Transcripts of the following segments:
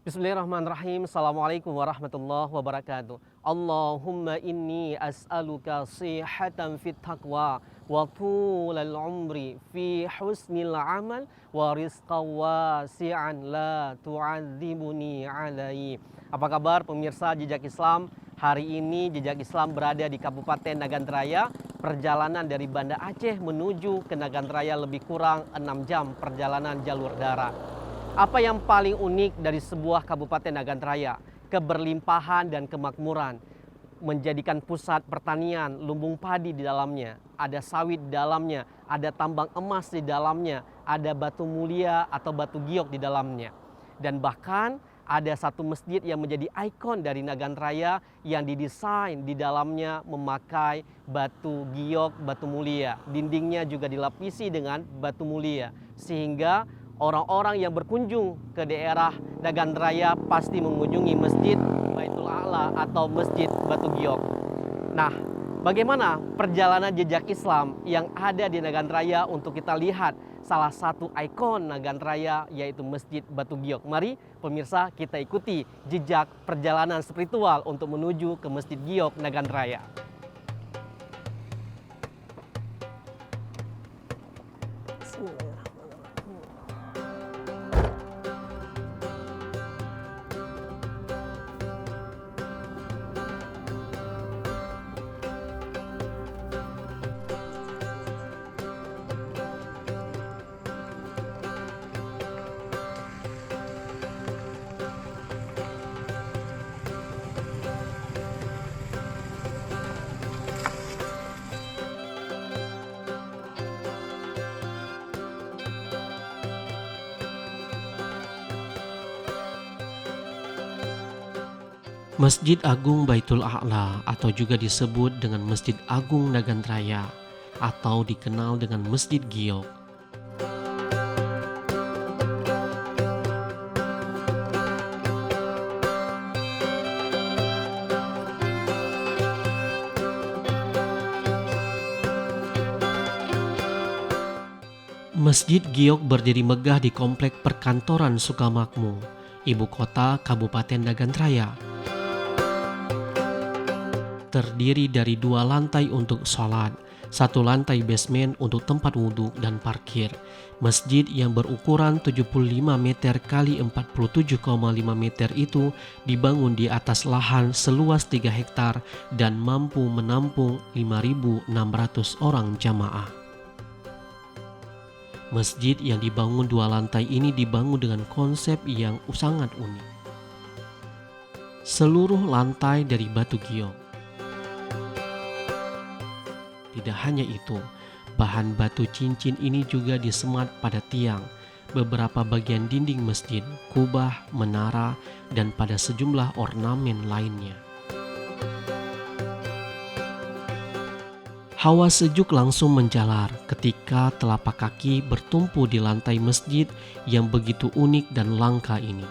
Bismillahirrahmanirrahim. Assalamualaikum warahmatullahi wabarakatuh. Allahumma inni as'aluka sihatan fit taqwa wa tulal umri fi husnil amal wa rizqa wasi'an la tu'adzibuni alai. Apa kabar pemirsa Jejak Islam? Hari ini Jejak Islam berada di Kabupaten Nagan Raya. Perjalanan dari Banda Aceh menuju ke Nagan Raya lebih kurang 6 jam perjalanan jalur darat. Apa yang paling unik dari sebuah Kabupaten Nagan Raya? Keberlimpahan dan kemakmuran, menjadikan pusat pertanian, lumbung padi di dalamnya, ada sawit di dalamnya, ada tambang emas di dalamnya, ada batu mulia atau batu giok di dalamnya. Dan bahkan ada satu masjid yang menjadi ikon dari Nagan Raya yang didesain di dalamnya memakai batu giok, batu mulia. Dindingnya juga dilapisi dengan batu mulia, sehingga orang-orang yang berkunjung ke daerah Nagan Raya pasti mengunjungi Masjid Baitul A'la atau Masjid Batu Giok. Nah, bagaimana perjalanan jejak Islam yang ada di Nagan Raya untuk kita lihat salah satu ikon Nagan Raya yaitu Masjid Batu Giok. Mari pemirsa kita ikuti jejak perjalanan spiritual untuk menuju ke Masjid Giok Nagan Raya. Masjid Agung Baitul A'la atau juga disebut dengan Masjid Agung Nagan Raya atau dikenal dengan Masjid Giok. Masjid Giok berdiri megah di Komplek Perkantoran Sukamakmur, ibu kota Kabupaten Nagan Raya. Terdiri dari 2 lantai untuk sholat, 1 lantai basement untuk tempat wudhu dan parkir. Masjid yang berukuran 75 meter x 47,5 meter itu dibangun di atas lahan seluas 3 hektar dan mampu menampung 5.600 orang jamaah. Masjid yang dibangun 2 lantai ini dibangun dengan konsep yang sangat unik. Seluruh lantai dari batu giok. Tidak hanya itu, bahan batu cincin ini juga disemat pada tiang, beberapa bagian dinding masjid, kubah, menara, dan pada sejumlah ornamen lainnya. Hawa sejuk langsung menjalar ketika telapak kaki bertumpu di lantai masjid yang begitu unik dan langka ini.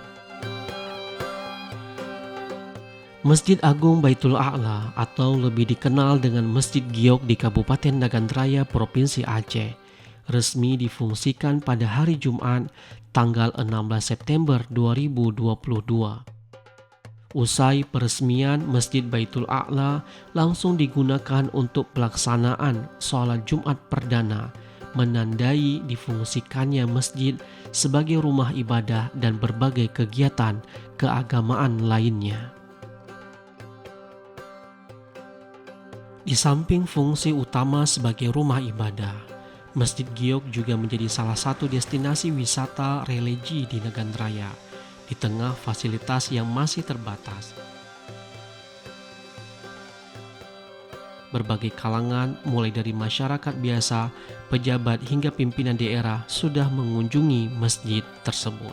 Masjid Agung Baitul A'la atau lebih dikenal dengan Masjid Giok di Kabupaten Nagan Raya, Provinsi Aceh, resmi difungsikan pada hari Jumat tanggal 16 September 2022. Usai peresmian, Masjid Baitul A'la langsung digunakan untuk pelaksanaan sholat Jumat perdana, menandai difungsikannya masjid sebagai rumah ibadah dan berbagai kegiatan keagamaan lainnya. Di samping fungsi utama sebagai rumah ibadah, Masjid Giok juga menjadi salah satu destinasi wisata religi di Nagan Raya, di tengah fasilitas yang masih terbatas. Berbagai kalangan, mulai dari masyarakat biasa, pejabat hingga pimpinan daerah sudah mengunjungi masjid tersebut.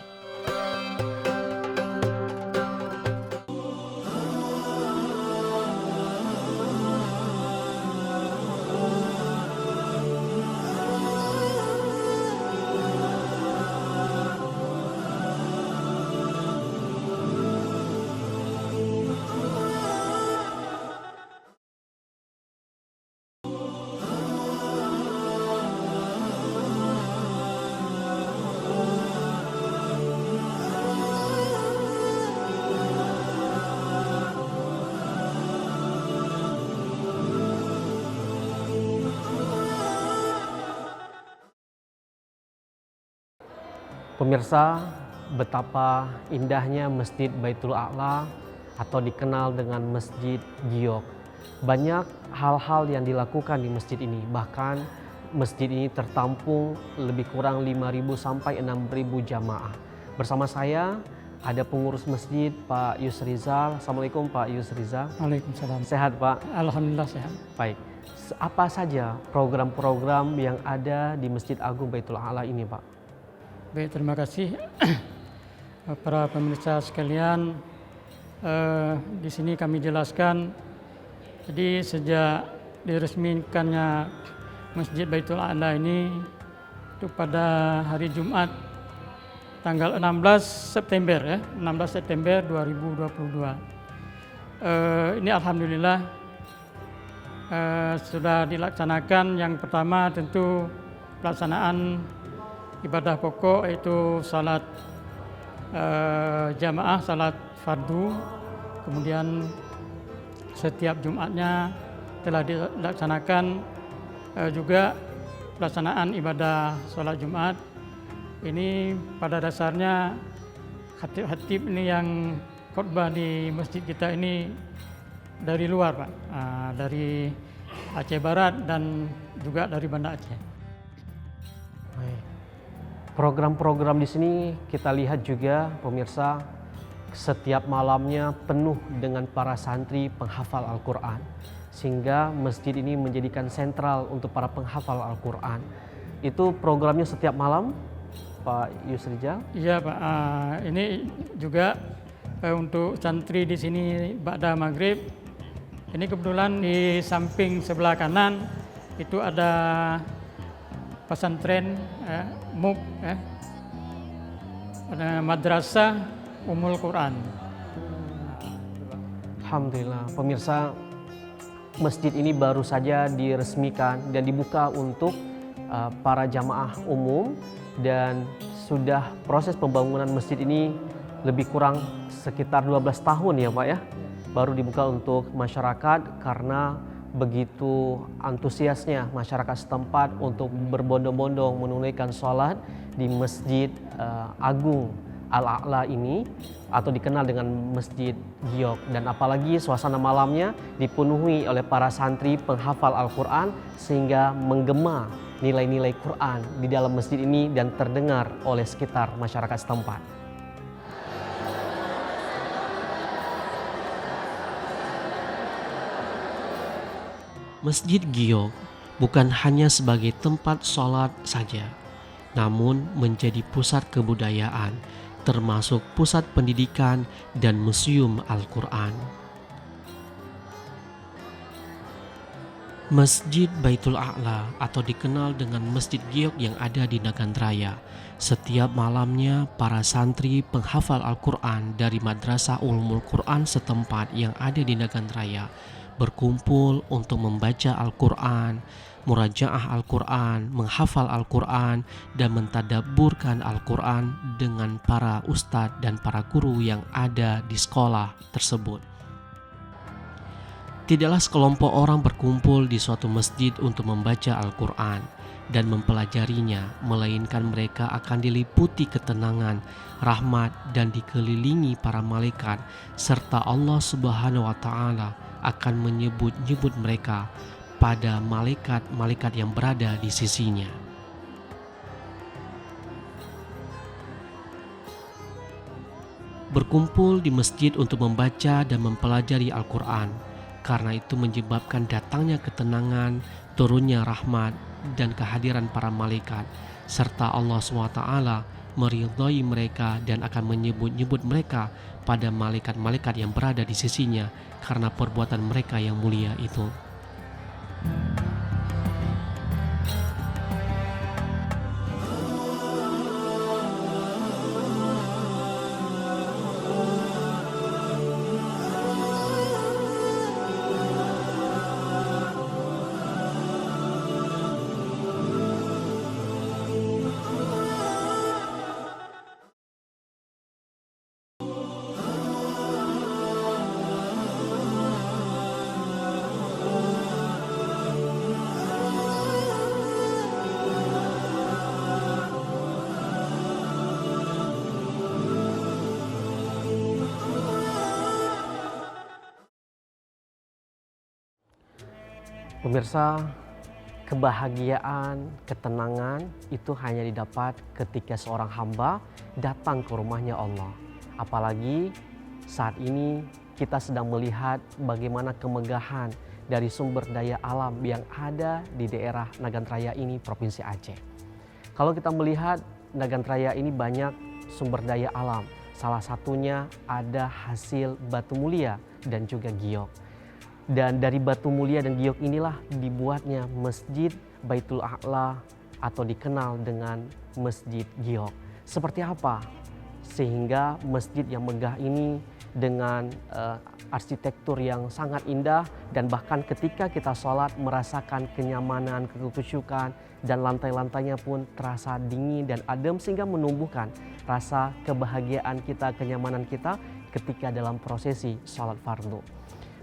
Pemirsa, betapa indahnya Masjid Baitul A'la atau dikenal dengan Masjid Giok. Banyak hal-hal yang dilakukan di masjid ini, bahkan masjid ini tertampung lebih kurang 5.000 sampai 6.000 jamaah. Bersama saya ada pengurus masjid Pak Yusrizal. Assalamualaikum Pak Yusrizal. Waalaikumsalam. Sehat Pak? Alhamdulillah sehat. Baik. Apa saja program-program yang ada di Masjid Agung Baitul A'la ini Pak? Baik, terima kasih para pemirsa sekalian. Di sini kami jelaskan, jadi sejak diresmikannya Masjid Baitul A'la ini itu pada hari Jumat tanggal 16 September 2022. Ini alhamdulillah sudah dilaksanakan. Yang pertama tentu pelaksanaan ibadah pokok, yaitu salat jamaah, salat fardu. Kemudian setiap Jumatnya telah dilaksanakan juga pelaksanaan ibadah salat Jumat. Ini pada dasarnya khatib-khatib ini yang khutbah di masjid kita ini dari luar Pak, dari Aceh Barat dan juga dari Banda Aceh. Program-program di sini kita lihat juga pemirsa, setiap malamnya penuh dengan para santri penghafal Al-Quran, sehingga masjid ini menjadikan sentral untuk para penghafal Al-Quran. Itu programnya setiap malam Pak Yusrizal? Iya Pak, ini juga untuk santri di sini ba'da maghrib. Ini kebetulan di samping sebelah kanan itu ada pesantren MUQ, ada Madrasah Ummul Quran. Alhamdulillah, pemirsa, masjid ini baru saja diresmikan dan dibuka untuk para jamaah umum, dan sudah proses pembangunan masjid ini lebih kurang sekitar 12 tahun ya Pak ya. Baru dibuka untuk masyarakat karena begitu antusiasnya masyarakat setempat untuk berbondong-bondong menunaikan sholat di Masjid Agung Al-A'la ini, atau dikenal dengan Masjid Giok. Dan apalagi suasana malamnya dipenuhi oleh para santri penghafal Al-Quran, sehingga menggema nilai-nilai Quran di dalam masjid ini dan terdengar oleh sekitar masyarakat setempat. Masjid Giok bukan hanya sebagai tempat sholat saja, namun menjadi pusat kebudayaan, termasuk pusat pendidikan dan museum Al-Quran. Masjid Baitul A'la atau dikenal dengan Masjid Giok yang ada di Nagantraya, setiap malamnya para santri penghafal Al-Quran dari Madrasah Ulumul Quran setempat yang ada di Nagantraya berkumpul untuk membaca Al-Quran, murajaah Al-Quran, menghafal Al-Quran, dan mentadabburkan Al-Quran dengan para ustadz dan para guru yang ada di sekolah tersebut. Tidaklah sekelompok orang berkumpul di suatu masjid untuk membaca Al-Quran dan mempelajarinya, melainkan mereka akan diliputi ketenangan, rahmat, dan dikelilingi para malaikat, serta Allah Subhanahu wa Ta'ala akan menyebut-nyebut mereka pada malaikat-malaikat yang berada di sisinya. Berkumpul di masjid untuk membaca dan mempelajari Al-Quran, karena itu menyebabkan datangnya ketenangan, turunnya rahmat, dan kehadiran para malaikat, serta Allah SWT meridhai mereka dan akan menyebut-nyebut mereka pada malaikat-malaikat yang berada di sisinya karena perbuatan mereka yang mulia itu. Pemirsa, kebahagiaan, ketenangan itu hanya didapat ketika seorang hamba datang ke rumahnya Allah. Apalagi saat ini kita sedang melihat bagaimana kemegahan dari sumber daya alam yang ada di daerah Nagantraya ini, Provinsi Aceh. Kalau kita melihat Nagantraya ini banyak sumber daya alam, salah satunya ada hasil batu mulia dan juga giok. Dan dari batu mulia dan giok inilah dibuatnya Masjid Baitul A'la atau dikenal dengan Masjid Giok. Seperti apa sehingga masjid yang megah ini dengan arsitektur yang sangat indah, dan bahkan ketika kita sholat merasakan kenyamanan, kekusyukan, dan lantai-lantainya pun terasa dingin dan adem sehingga menumbuhkan rasa kebahagiaan kita, kenyamanan kita ketika dalam prosesi sholat fardu.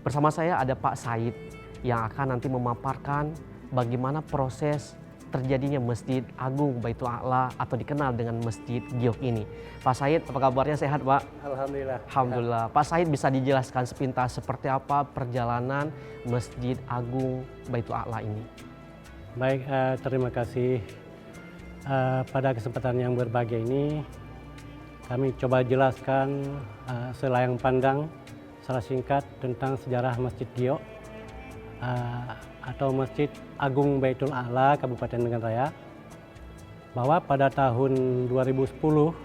Bersama saya ada Pak Said yang akan nanti memaparkan bagaimana proses terjadinya Masjid Agung Baitul A'la atau dikenal dengan Masjid Giok ini. Pak Said, apa kabarnya, sehat Pak? Alhamdulillah. Alhamdulillah. Pak Said, bisa dijelaskan sepintas seperti apa perjalanan Masjid Agung Baitul A'la ini? Baik, terima kasih. Pada kesempatan yang berbahagia ini, kami coba jelaskan selayang pandang secara singkat tentang sejarah Masjid Giok atau Masjid Agung Baitul A'la Kabupaten Nagantraya, bahwa pada tahun 2010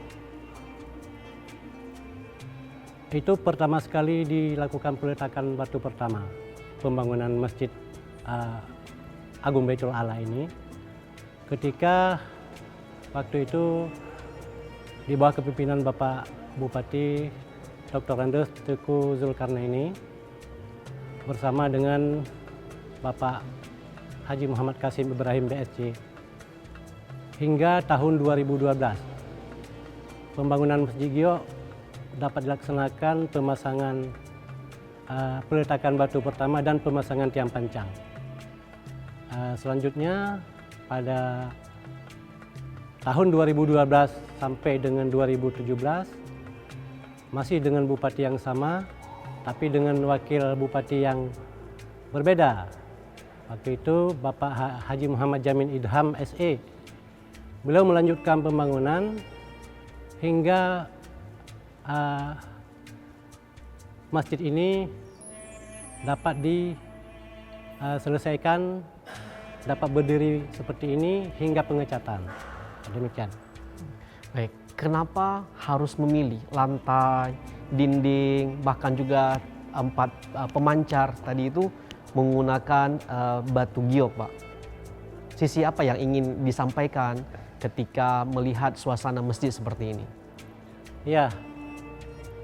itu pertama sekali dilakukan peletakan batu pertama pembangunan Masjid Agung Baitul A'la ini, ketika waktu itu di bawah kepemimpinan Bapak Bupati Dr. Andes Teuku Zulkarnaini bersama dengan Bapak Haji Muhammad Qasim Ibrahim BSC. Hingga tahun 2012, pembangunan Masjid Giok dapat dilaksanakan pemasangan peletakan batu pertama dan pemasangan tiang pancang. Selanjutnya pada tahun 2012 sampai dengan 2017 masih dengan bupati yang sama, tapi dengan wakil bupati yang berbeda. Waktu itu Bapak Haji Muhammad Jamin Idham SE. Beliau melanjutkan pembangunan hingga masjid ini dapat diselesaikan, dapat berdiri seperti ini hingga pengecatan. Demikian. Baik, kenapa harus memilih lantai, dinding, bahkan juga 4 pemancar tadi itu menggunakan batu giok, Pak? Sisi apa yang ingin disampaikan ketika melihat suasana masjid seperti ini? Ya,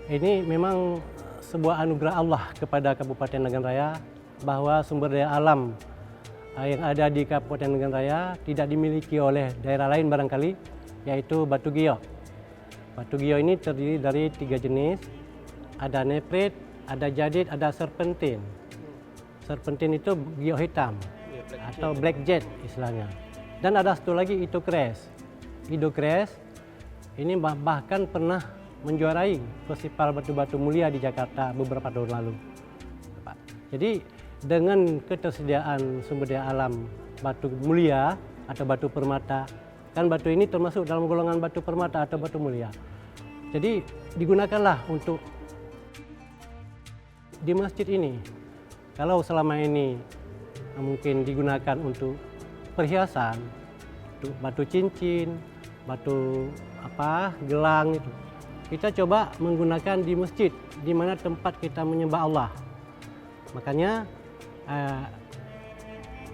ini memang sebuah anugerah Allah kepada Kabupaten Nagantraya, bahwa sumber daya alam yang ada di Kabupaten Nagantraya tidak dimiliki oleh daerah lain barangkali, yaitu batu giok. Batu giok ini terdiri dari 3 jenis, ada neprit, ada jadid, ada serpentin. Serpentin itu giok hitam atau black jet istilahnya. Dan ada satu lagi Idocrest. Idocrest ini bahkan pernah menjuarai festival batu-batu mulia di Jakarta beberapa tahun lalu. Jadi dengan ketersediaan sumber daya alam batu mulia atau batu permata, kan batu ini termasuk dalam golongan batu permata atau batu mulia. Jadi digunakanlah untuk di masjid ini. Kalau selama ini mungkin digunakan untuk perhiasan, untuk batu cincin, batu gelang itu, kita coba menggunakan di masjid, di mana tempat kita menyembah Allah. Makanya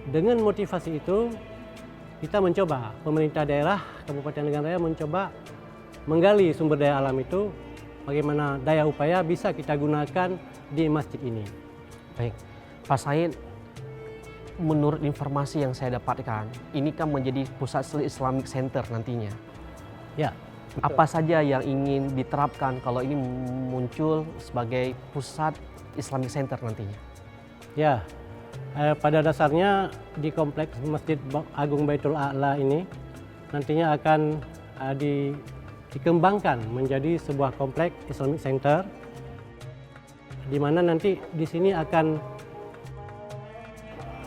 dengan motivasi itu kita mencoba, pemerintah daerah Kabupaten Nagantraya mencoba menggali sumber daya alam itu, bagaimana daya upaya bisa kita gunakan di masjid ini. Baik, Pak Said, menurut informasi yang saya dapatkan, ini kan menjadi pusat Islamic Center nantinya. Ya. Betul. Apa saja yang ingin diterapkan kalau ini muncul sebagai pusat Islamic Center nantinya? Ya, pada dasarnya di kompleks Masjid Agung Baitul A'la ini nantinya akan dikembangkan menjadi sebuah kompleks Islamic Center, di mana nanti di sini akan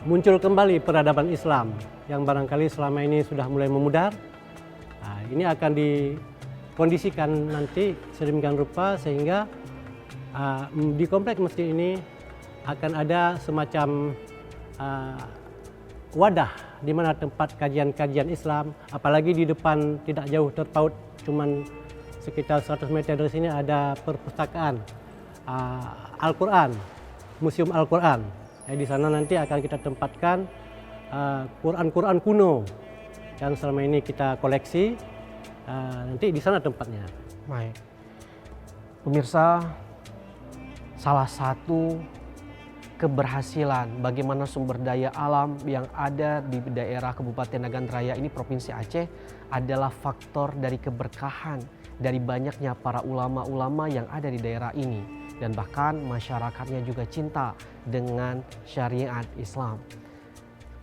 muncul kembali peradaban Islam yang barangkali selama ini sudah mulai memudar. Nah, ini akan dikondisikan nanti sedemikian rupa sehingga di kompleks masjid ini akan ada semacam wadah di mana tempat kajian-kajian Islam, apalagi di depan tidak jauh terpaut, cuman sekitar 100 meter dari sini ada perpustakaan Al-Quran, Museum Al-Quran. Di sana nanti akan kita tempatkan Quran-Quran kuno yang selama ini kita koleksi. Nanti di sana tempatnya. Baik. Pemirsa, salah satu keberhasilan bagaimana sumber daya alam yang ada di daerah Kabupaten Nagan Raya ini Provinsi Aceh adalah faktor dari keberkahan dari banyaknya para ulama-ulama yang ada di daerah ini, dan bahkan masyarakatnya juga cinta dengan syariat Islam.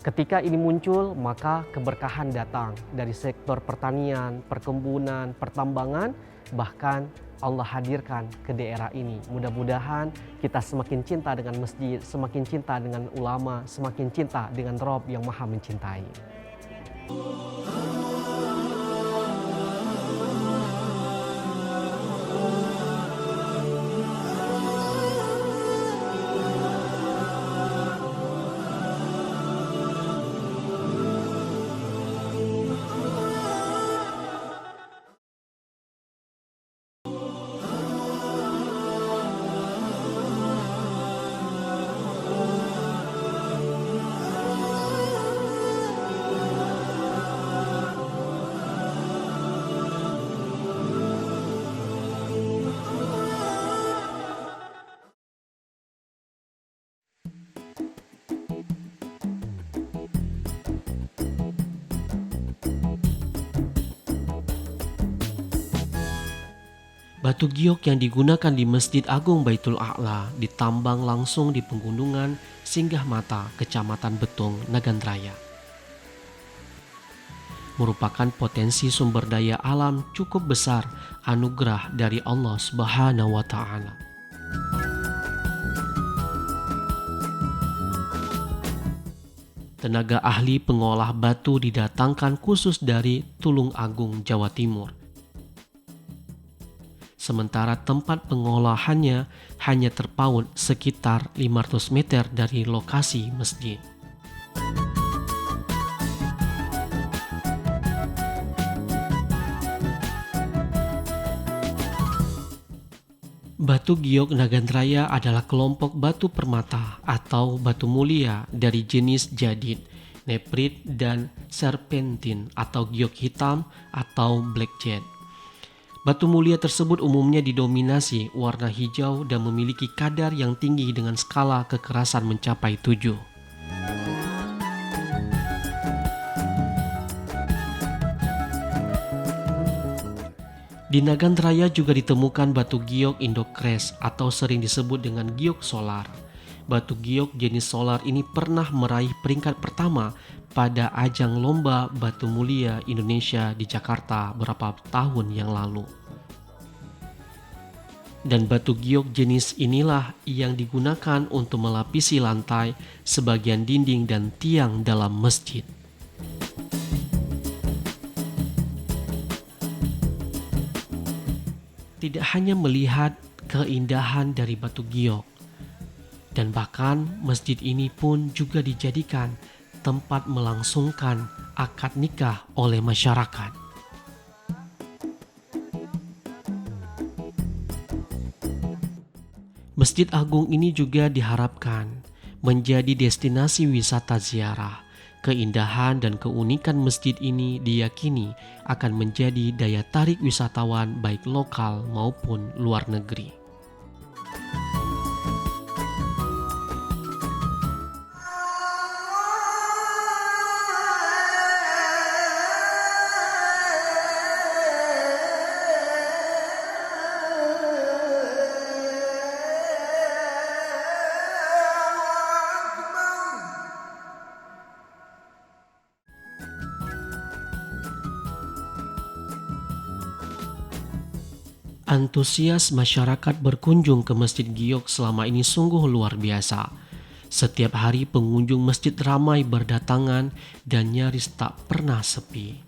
Ketika ini muncul, maka keberkahan datang dari sektor pertanian, perkebunan, pertambangan, bahkan Allah hadirkan ke daerah ini. Mudah-mudahan kita semakin cinta dengan masjid, semakin cinta dengan ulama, semakin cinta dengan Rob yang Maha mencintai. Batu giok yang digunakan di Masjid Agung Baitul A'la ditambang langsung di pegunungan Singgah Mata, Kecamatan Betung, Nagan Raya. Merupakan potensi sumber daya alam cukup besar, anugerah dari Allah Subhanahu wa Ta'ala. Tenaga ahli pengolah batu didatangkan khusus dari Tulung Agung, Jawa Timur. Sementara tempat pengolahannya hanya terpaut sekitar 500 meter dari lokasi masjid. Batu giok Nagan Raya adalah kelompok batu permata atau batu mulia dari jenis jadid, neprit, dan serpentin atau giok hitam atau blackjet. Batu mulia tersebut umumnya didominasi warna hijau dan memiliki kadar yang tinggi dengan skala kekerasan mencapai 7. Di Nagan Raya juga ditemukan batu giok Indokres atau sering disebut dengan giok solar. Batu giok jenis solar ini pernah meraih peringkat pertama pada ajang lomba batu mulia Indonesia di Jakarta beberapa tahun yang lalu. Dan batu giok jenis inilah yang digunakan untuk melapisi lantai, sebagian dinding dan tiang dalam masjid. Tidak hanya melihat keindahan dari batu giok, dan bahkan masjid ini pun juga dijadikan tempat melangsungkan akad nikah oleh masyarakat. Masjid Agung ini juga diharapkan menjadi destinasi wisata ziarah. Keindahan dan keunikan masjid ini diyakini akan menjadi daya tarik wisatawan baik lokal maupun luar negeri. Antusias masyarakat berkunjung ke Masjid Giok selama ini sungguh luar biasa. Setiap hari pengunjung masjid ramai berdatangan dan nyaris tak pernah sepi.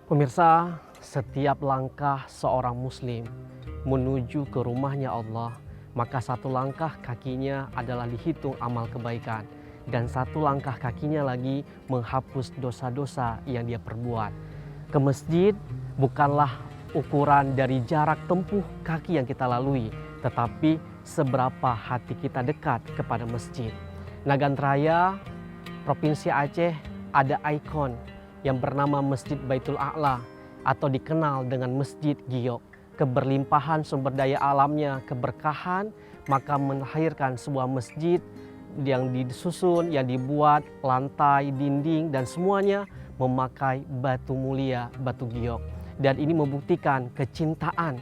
Pemirsa, setiap langkah seorang muslim menuju ke rumahnya Allah, maka satu langkah kakinya adalah dihitung amal kebaikan, dan satu langkah kakinya lagi menghapus dosa-dosa yang dia perbuat. Ke masjid bukanlah ukuran dari jarak tempuh kaki yang kita lalui, tetapi seberapa hati kita dekat kepada masjid. Nagan Raya, Provinsi Aceh, ada ikon yang bernama Masjid Baitul A'la atau dikenal dengan Masjid Giok. Keberlimpahan sumber daya alamnya, keberkahan, maka melahirkan sebuah masjid yang disusun, yang dibuat lantai, dinding, dan semuanya memakai batu mulia, batu giok. Dan ini membuktikan kecintaan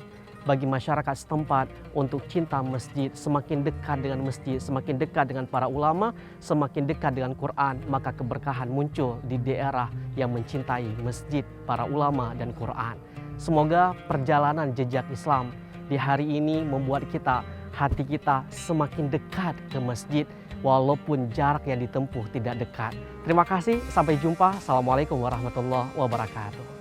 bagi masyarakat setempat untuk cinta masjid. Semakin dekat dengan masjid, semakin dekat dengan para ulama, semakin dekat dengan Quran, maka keberkahan muncul di daerah yang mencintai masjid, para ulama, dan Quran. Semoga perjalanan jejak Islam di hari ini membuat hati kita semakin dekat ke masjid, walaupun jarak yang ditempuh tidak dekat. Terima kasih, sampai jumpa. Assalamualaikum warahmatullahi wabarakatuh.